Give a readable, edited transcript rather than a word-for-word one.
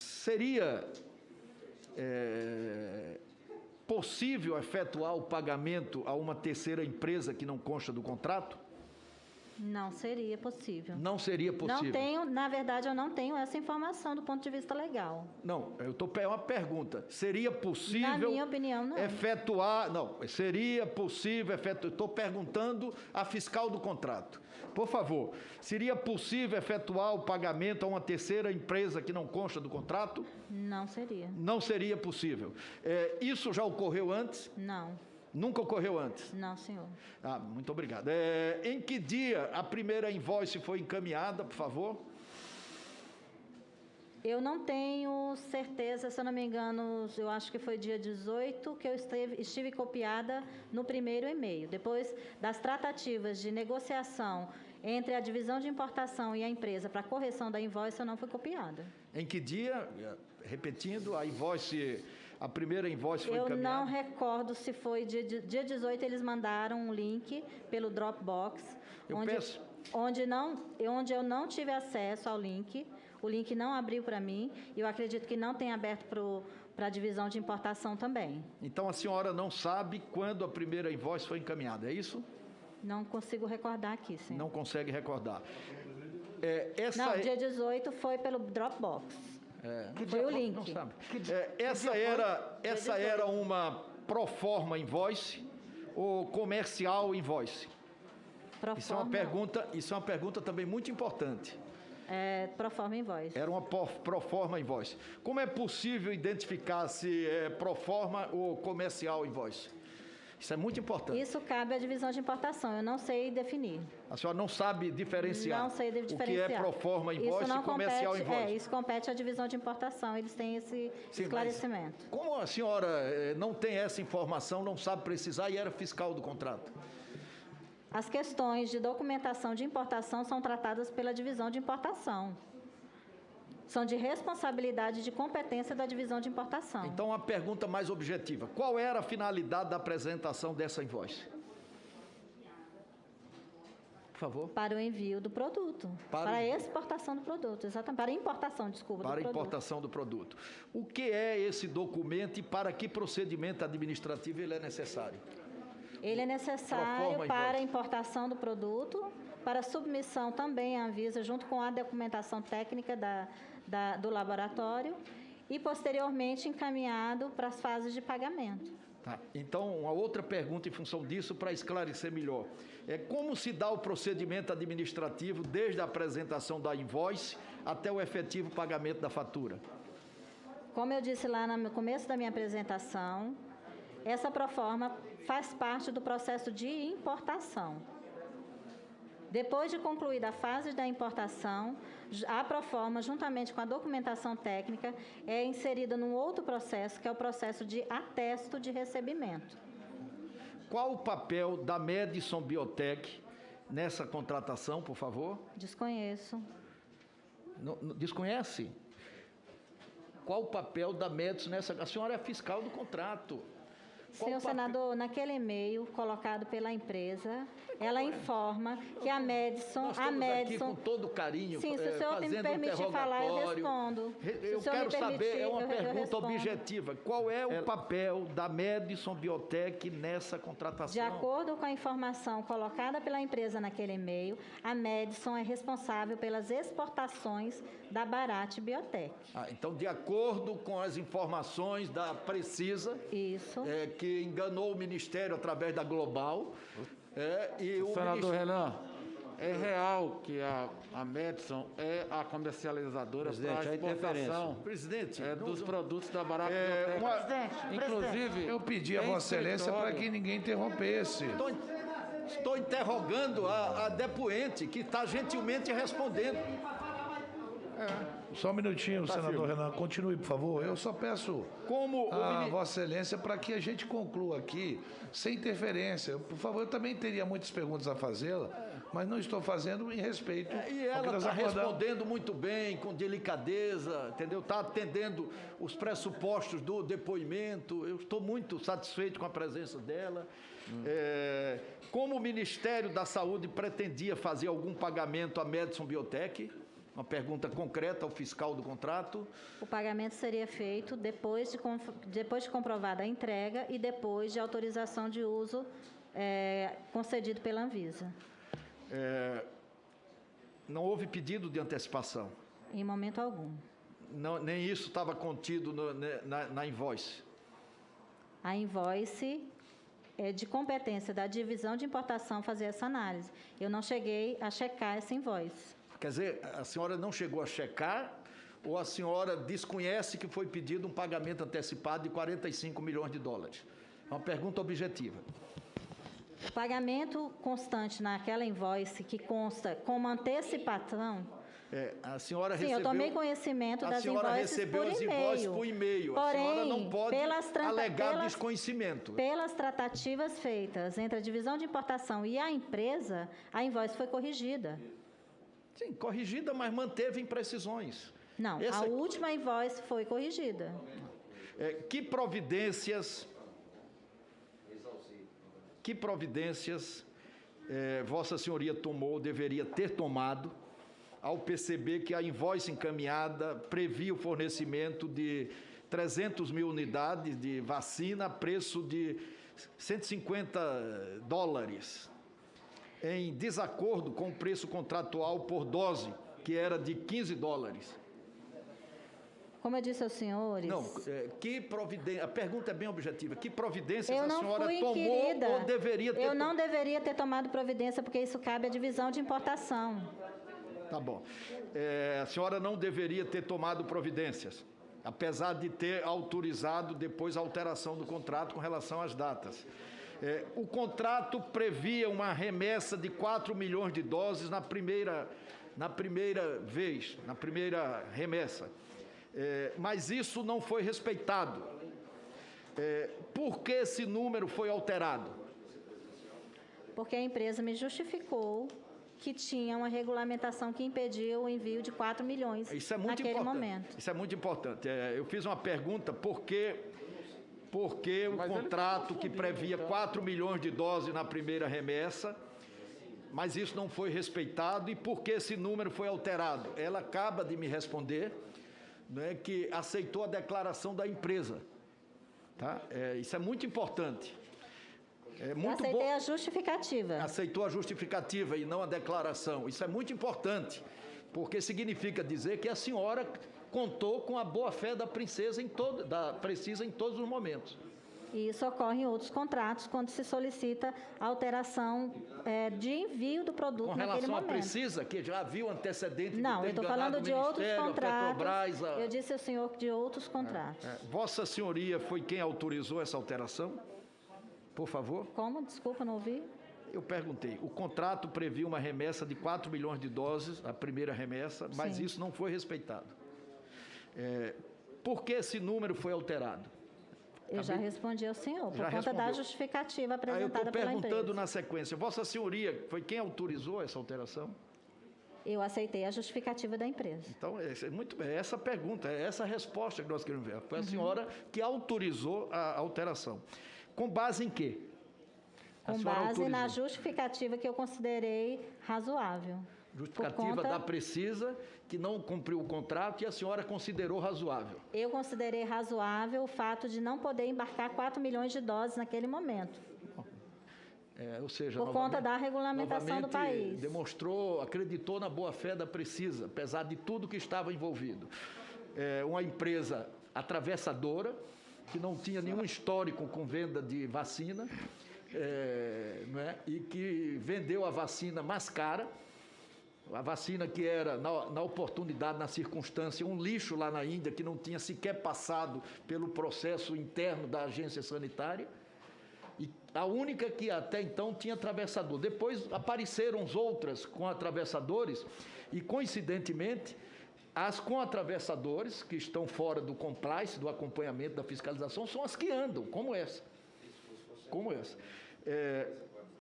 Seria possível efetuar o pagamento a uma terceira empresa que não consta do contrato? Não seria possível. Não seria possível? Não tenho, na verdade, eu não tenho essa informação do ponto de vista legal. Não, é uma pergunta. Seria possível... Na minha opinião, não. Efetuar... Não, seria possível efetuar... Estou perguntando à fiscal do contrato. Por favor, seria possível efetuar o pagamento a uma terceira empresa que não consta do contrato? Não seria. Não seria possível. Isso já ocorreu antes? Não. Nunca ocorreu antes? Não, senhor. Ah, muito obrigado. Em que dia a primeira invoice foi encaminhada, por favor? Eu não tenho certeza, se eu não me engano, eu acho que foi dia 18 que eu estive copiada no primeiro e-mail. Depois das tratativas de negociação entre a divisão de importação e a empresa para correção da invoice, eu não fui copiada. Em que dia, repetindo, a primeira invoice foi encaminhada? Eu não recordo se foi dia 18, eles mandaram um link pelo Dropbox, onde eu não tive acesso ao link, o link não abriu para mim, e eu acredito que não tem aberto para a divisão de importação também. Então a senhora não sabe quando a primeira invoice foi encaminhada, é isso? Não consigo recordar aqui, senhor. Não consegue recordar. Dia 18 foi pelo Dropbox. Foi o link. Não sabe. Essa era uma proforma invoice ou comercial invoice? Isso é uma pergunta também muito importante. Proforma invoice. Era uma proforma invoice. Como é possível identificar se é proforma ou comercial invoice? Isso é muito importante. Isso cabe à divisão de importação, eu não sei definir. A senhora não sabe diferenciar? Não sei diferenciar. O que é proforma invoice e comercial invoice? Isso compete à divisão de importação, eles têm esse esclarecimento. Como a senhora não tem essa informação, não sabe precisar e era fiscal do contrato? As questões de documentação de importação são tratadas pela divisão de importação. São de responsabilidade e de competência da divisão de importação. Então, uma pergunta mais objetiva. Qual era a finalidade da apresentação dessa invoice? Por favor. Para o envio do produto. Para a exportação do produto, exatamente. Para a importação, desculpa, para a importação do produto. O que é esse documento e para que procedimento administrativo ele é necessário? Ele é necessário para a importação do produto, para submissão também à Anvisa, junto com a documentação técnica do laboratório e, posteriormente, encaminhado para as fases de pagamento. Tá. Então, uma outra pergunta em função disso, para esclarecer melhor. Como se dá o procedimento administrativo desde a apresentação da invoice até o efetivo pagamento da fatura? Como eu disse lá no começo da minha apresentação, essa proforma faz parte do processo de importação. Depois de concluída a fase da importação, a proforma, juntamente com a documentação técnica, é inserida num outro processo, que é o processo de atesto de recebimento. Qual o papel da Madison Biotech nessa contratação, por favor? Desconheço. Desconhece? Qual o papel da Madison nessa... A senhora é fiscal do contrato. Senhor senador, naquele e-mail colocado pela empresa, ela informa que a Madison... Nós estamos aqui com todo carinho, sim, se o senhor me permitir falar, eu respondo. Eu quero saber, é uma pergunta objetiva. Qual é o papel da Madison Biotech nessa contratação? De acordo com a informação colocada pela empresa naquele e-mail, a Madison é responsável pelas exportações da Bharat Biotech. Então, de acordo com as informações da Precisa... Isso. Que enganou o Ministério através da Global. Senador Renan, é real que a Madison é a comercializadora para a exportação dos produtos da Bharat Biotech. Inclusive, eu pedi a Vossa Excelência para que ninguém interrompesse. Estou interrogando a depoente, que está gentilmente respondendo. Só um minutinho, senador Renan, continue, por favor. Eu só peço a Vossa Excelência para que a gente conclua aqui sem interferência. Por favor, eu também teria muitas perguntas a fazê-la, mas não estou fazendo em respeito. E ela está respondendo muito bem, com delicadeza, entendeu? Está atendendo os pressupostos do depoimento. Eu estou muito satisfeito com a presença dela. Como o Ministério da Saúde pretendia fazer algum pagamento à Madison Biotech? Uma pergunta concreta ao fiscal do contrato. O pagamento seria feito depois de comprovada a entrega e depois de autorização de uso concedido pela Anvisa. Não houve pedido de antecipação? Em momento algum. Não, nem isso estava contido na invoice? A invoice é de competência da divisão de importação fazer essa análise. Eu não cheguei a checar essa invoice. Quer dizer, a senhora não chegou a checar ou a senhora desconhece que foi pedido um pagamento antecipado de 45 milhões de dólares? É uma pergunta objetiva. O pagamento constante naquela invoice que consta como antecipação... a senhora recebeu... Sim, eu tomei conhecimento das invoices por e-mail. A senhora recebeu as invoices por e-mail. Porém, a senhora não pode alegar desconhecimento. Pelas tratativas feitas entre a divisão de importação e a empresa, a invoice foi corrigida. Sim, corrigida, mas manteve imprecisões. Não, a última invoice foi corrigida. Que providências Vossa Senhoria tomou, deveria ter tomado, ao perceber que a invoice encaminhada previa o fornecimento de 300 mil unidades de vacina a preço de $150, em desacordo com o preço contratual por dose, que era de $15. Como eu disse aos senhores... Não, a pergunta é bem objetiva. Que providências a senhora tomou ou deveria ter... Eu não deveria ter tomado providência, porque isso cabe à divisão de importação. Tá bom. A senhora não deveria ter tomado providências, apesar de ter autorizado depois a alteração do contrato com relação às datas. O contrato previa uma remessa de 4 milhões de doses na primeira remessa. Mas isso não foi respeitado. Por que esse número foi alterado? Porque a empresa me justificou que tinha uma regulamentação que impedia o envio de 4 milhões naquele momento. Isso é muito importante. Eu fiz uma pergunta, por que o contrato que previa 4 milhões de doses na primeira remessa, mas isso não foi respeitado, e por que esse número foi alterado? Ela acaba de me responder, né, que aceitou a declaração da empresa. Tá? Isso é muito importante. Aceitei a justificativa. Aceitou a justificativa e não a declaração. Isso é muito importante, porque significa dizer que a senhora contou com a boa-fé da Precisa em todos os momentos. E isso ocorre em outros contratos, quando se solicita alteração de envio do produto naquele momento. Com relação à Precisa, que já havia antecedente... Não, eu estou falando de outros contratos. Eu disse ao senhor de outros contratos. Vossa Senhoria foi quem autorizou essa alteração? Por favor. Como? Desculpa, não ouvi. Eu perguntei. O contrato previa uma remessa de 4 milhões de doses, a primeira remessa, mas isso não foi respeitado. Por que esse número foi alterado? Eu já respondi ao senhor, por conta da justificativa apresentada pela empresa. Eu estou perguntando na sequência. Vossa Senhoria foi quem autorizou essa alteração? Eu aceitei a justificativa da empresa. Então, muito bem, essa pergunta, essa resposta que nós queremos ver. Foi a senhora que autorizou a alteração. Com base em quê? Com base na justificativa que eu considerei razoável. Justificativa da Precisa, que não cumpriu o contrato e a senhora considerou razoável. Eu considerei razoável o fato de não poder embarcar 4 milhões de doses naquele momento. Ou seja, por conta da regulamentação do país. Acreditou na boa-fé da Precisa, apesar de tudo que estava envolvido. Uma empresa atravessadora, que não tinha nenhum histórico com venda de vacina, e que vendeu a vacina mais cara, a vacina que era, na oportunidade, na circunstância, um lixo lá na Índia, que não tinha sequer passado pelo processo interno da agência sanitária, e a única que até então tinha atravessador. Depois apareceram as outras com atravessadores, e coincidentemente, as com atravessadores, que estão fora do compliance, do acompanhamento da fiscalização, são as que andam, como essa.